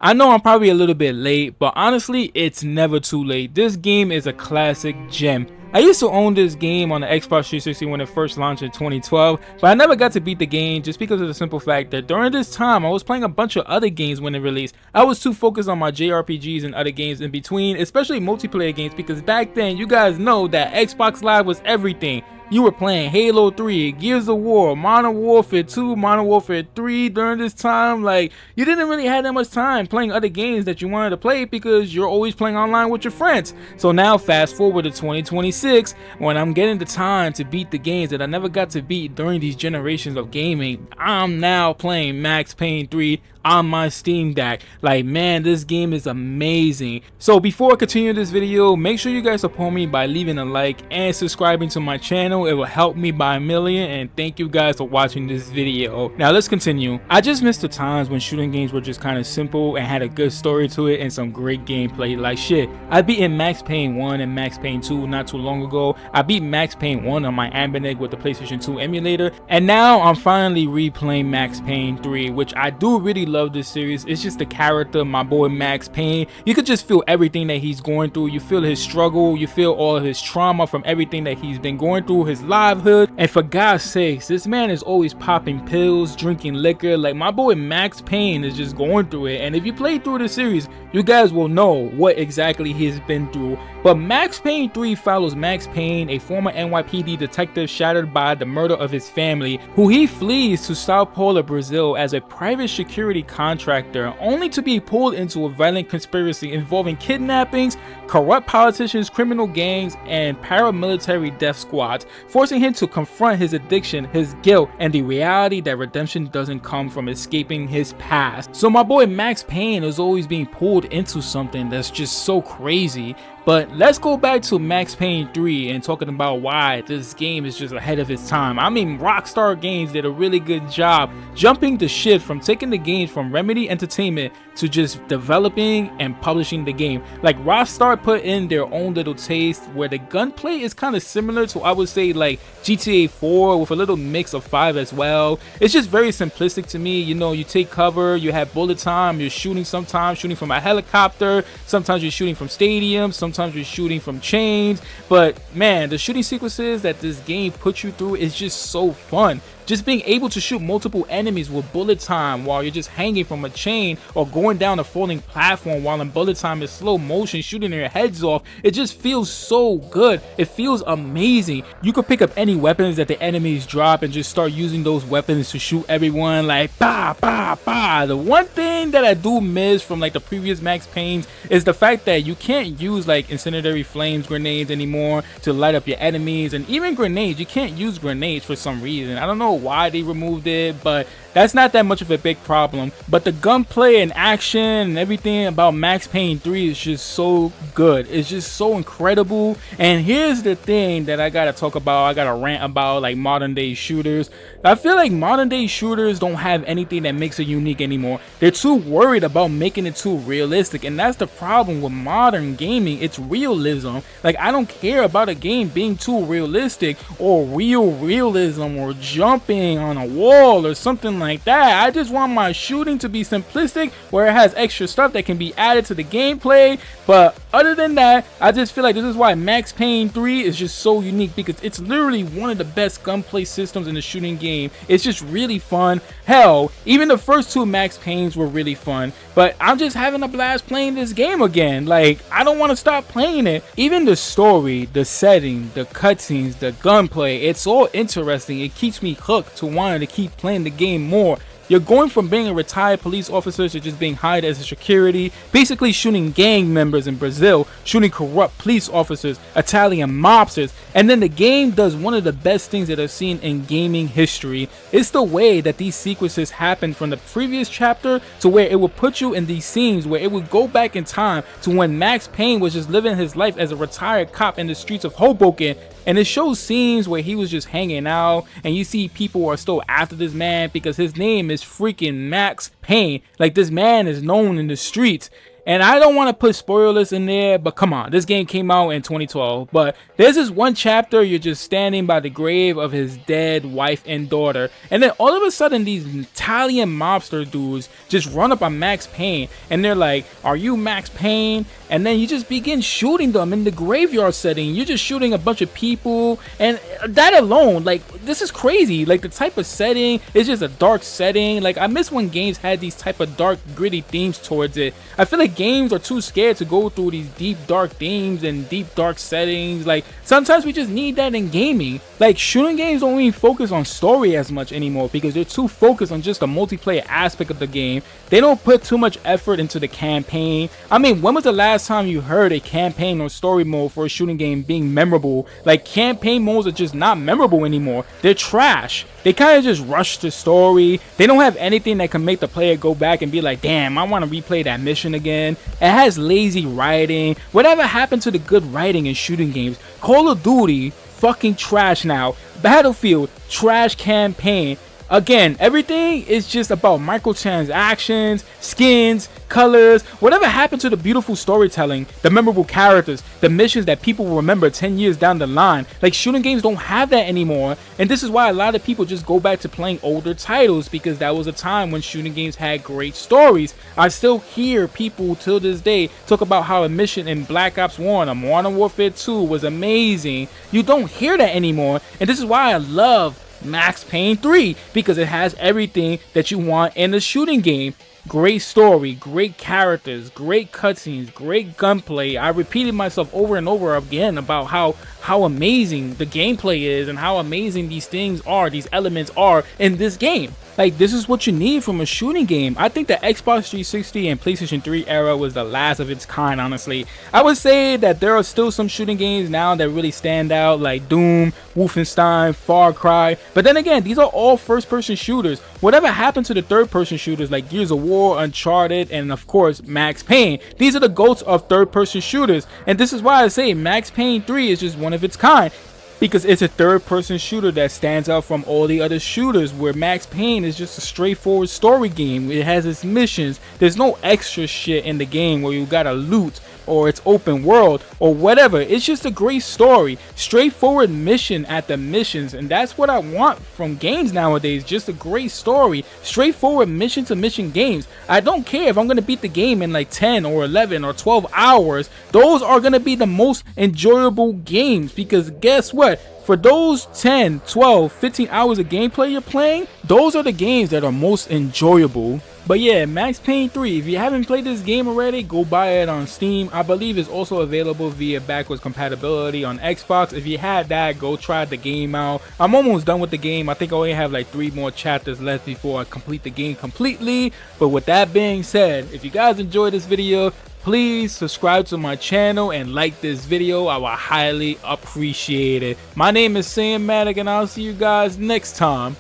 I know I'm probably a little bit late, but honestly, it's never too late. This game is a classic gem. I used to own this game on the Xbox 360 when it first launched in 2012, but I never got to beat the game just because of the simple fact that during this time I was playing a bunch of other games when it released. I was too focused on my JRPGs and other games in between, especially multiplayer games, because back then you guys know that Xbox Live was everything. You were playing Halo 3, Gears of War, Modern Warfare 2, Modern Warfare 3 during this time. Like, you didn't really have that much time playing other games that you wanted to play because you're always playing online with your friends. So now fast forward to 2026, when I'm getting the time to beat the games that I never got to beat during these generations of gaming. I'm now playing Max Payne 3 on my Steam Deck. Like, man, this game is amazing. So before I continue this video, make sure you guys support me by leaving a like and subscribing to my channel. It will help me by a million, and thank you guys for watching this video. Now let's continue. I just missed the times when shooting games were just kind of simple and had a good story to it and some great gameplay. Like shit, I beat Max Payne 1 and Max Payne 2 not too long ago. I beat Max Payne 1 on my Amberneck with the PlayStation 2 emulator, and now I'm finally replaying Max Payne 3, which I do really love this series. It's just the character, my boy Max Payne. You could just feel everything that he's going through. You feel his struggle, you feel all of his trauma from everything that he's been going through, his livelihood. And for God's sakes, this man is always popping pills, drinking liquor. Like, my boy Max Payne is just going through it. And if you play through the series, you guys will know what exactly he's been through. But Max Payne 3 follows Max Payne, a former NYPD detective shattered by the murder of his family, who he flees to Sao Paulo, Brazil as a private security contractor, only to be pulled into a violent conspiracy involving kidnappings, corrupt politicians, criminal gangs, and paramilitary death squads, forcing him to confront his addiction, his guilt, and the reality that redemption doesn't come from escaping his past. So my boy Max Payne is always being pulled into something that's just so crazy. But let's go back to Max Payne 3 and talking about why this game is just ahead of its time. I mean, Rockstar Games did a really good job jumping the ship from taking the games from Remedy Entertainment to just developing and publishing the game. Like, Rockstar put in their own little taste where the gunplay is kind of similar to, I would say, like GTA 4 with a little mix of 5 as well. It's just very simplistic to me. You know, you take cover, you have bullet time, you're shooting, sometimes shooting from a helicopter, sometimes you're shooting from stadiums, sometimes you're shooting from chains. But man, the shooting sequences that this game puts you through is just so fun. Just being able to shoot multiple enemies with bullet time while you're just hanging from a chain, or going down a falling platform while in bullet time is slow motion, shooting their heads off. It just feels so good. It feels amazing. You could pick up any weapons that the enemies drop and just start using those weapons to shoot everyone, like bah bah bah. The one thing that I do miss from like the previous Max Paynes is the fact that you can't use like incendiary flames grenades anymore to light up your enemies, and even grenades, you can't use grenades for some reason. I don't know why they removed it, but that's not that much of a big problem. But the gunplay and action and everything about Max Payne 3 is just so good. It's just so incredible. And here's the thing that I gotta talk about, I gotta rant about, like modern day shooters. I feel like modern day shooters don't have anything that makes it unique anymore. They're too worried about making it too realistic, and that's the problem with modern gaming. It's realism. Like, I don't care about a game being too realistic or realism or jumping on a wall or something like that. I just want my shooting to be simplistic, where it has extra stuff that can be added to the gameplay. But other than that, I just feel like this is why Max Payne 3 is just so unique, because it's literally one of the best gunplay systems in the shooting game. It's just really fun. Hell, even the first two Max Paynes were really fun, but I'm just having a blast playing this game again. Like, I don't want to stop playing it. Even the story, the setting, the cutscenes, the gunplay, it's all interesting. It keeps me hooked to wanting to keep playing the game more. You're going from being a retired police officer to just being hired as a security, basically shooting gang members in Brazil, shooting corrupt police officers, Italian mobsters, and then the game does one of the best things that I've seen in gaming history. It's the way that these sequences happen from the previous chapter to where it will put you in these scenes where it would go back in time to when Max Payne was just living his life as a retired cop in the streets of Hoboken. And it shows scenes where he was just hanging out, and you see people are still after this man because his name is freaking Max Payne. Like, this man is known in the streets. And I don't want to put spoilers in there, but come on, this game came out in 2012. But there's this one chapter, you're just standing by the grave of his dead wife and daughter, and then all of a sudden these Italian mobster dudes just run up on Max Payne, and they're like, "Are you Max Payne?" And then you just begin shooting them in the graveyard setting. You're just shooting a bunch of people, and that alone, like, this is crazy. Like, the type of setting is just a dark setting. Like, I miss when games had these type of dark, gritty themes towards it. I feel like games are too scared to go through these deep, dark themes and deep, dark settings. Like, sometimes we just need that in gaming. Like, shooting games don't even focus on story as much anymore because they're too focused on just the multiplayer aspect of the game. They don't put too much effort into the campaign. I mean, when was the last time you heard a campaign or story mode for a shooting game being memorable? Like, campaign modes are just not memorable anymore. They're trash. They kind of just rush the story. They don't have anything that can make the player go back and be like, damn, I want to replay that mission again. It has lazy writing. Whatever happened to the good writing in shooting games? Call of Duty, fucking trash now. Battlefield, trash campaign. Again, everything is just about microtransactions, skins, colors. Whatever happened to the beautiful storytelling, the memorable characters, the missions that people will remember 10 years down the line? Like, shooting games don't have that anymore, and this is why a lot of people just go back to playing older titles, because that was a time when shooting games had great stories. I still hear people till this day talk about how a mission in Black Ops 1 or Modern Warfare 2 was amazing. You don't hear that anymore, and this is why I love Max Payne 3, because it has everything that you want in a shooting game. Great story, great characters, great cutscenes, great gunplay. I repeated myself over and over again about how amazing the gameplay is and how amazing these things are, these elements are in this game. Like, this is what you need from a shooting game. I think the Xbox 360 and PlayStation 3 era was the last of its kind, honestly. I would say that there are still some shooting games now that really stand out, like Doom, Wolfenstein, Far Cry. But then again, these are all first-person shooters. Whatever happened to the third-person shooters like Gears of War, Uncharted, and of course, Max Payne? These are the GOATs of third-person shooters. And this is why I say Max Payne 3 is just one of its kind, because it's a third-person shooter that stands out from all the other shooters, where Max Payne is just a straightforward story game. It has its missions. There's no extra shit in the game where you gotta loot or it's open world or whatever. It's just a great story, straightforward mission at the missions, and that's what I want from games nowadays. Just a great story, straightforward mission to mission games. I don't care if I'm gonna beat the game in like 10 or 11 or 12 hours. Those are gonna be the most enjoyable games, because guess what? For those 10, 12, 15 hours of gameplay you're playing, those are the games that are most enjoyable. But yeah, Max Payne 3, if you haven't played this game already, go buy it on Steam. I believe it's also available via backwards compatibility on Xbox. If you had that, go try the game out. I'm almost done with the game. I think I only have like 3 more chapters left before I complete the game completely. But with that being said, if you guys enjoyed this video, please subscribe to my channel and like this video. I will highly appreciate it. My name is Sam Maddock, and I'll see you guys next time.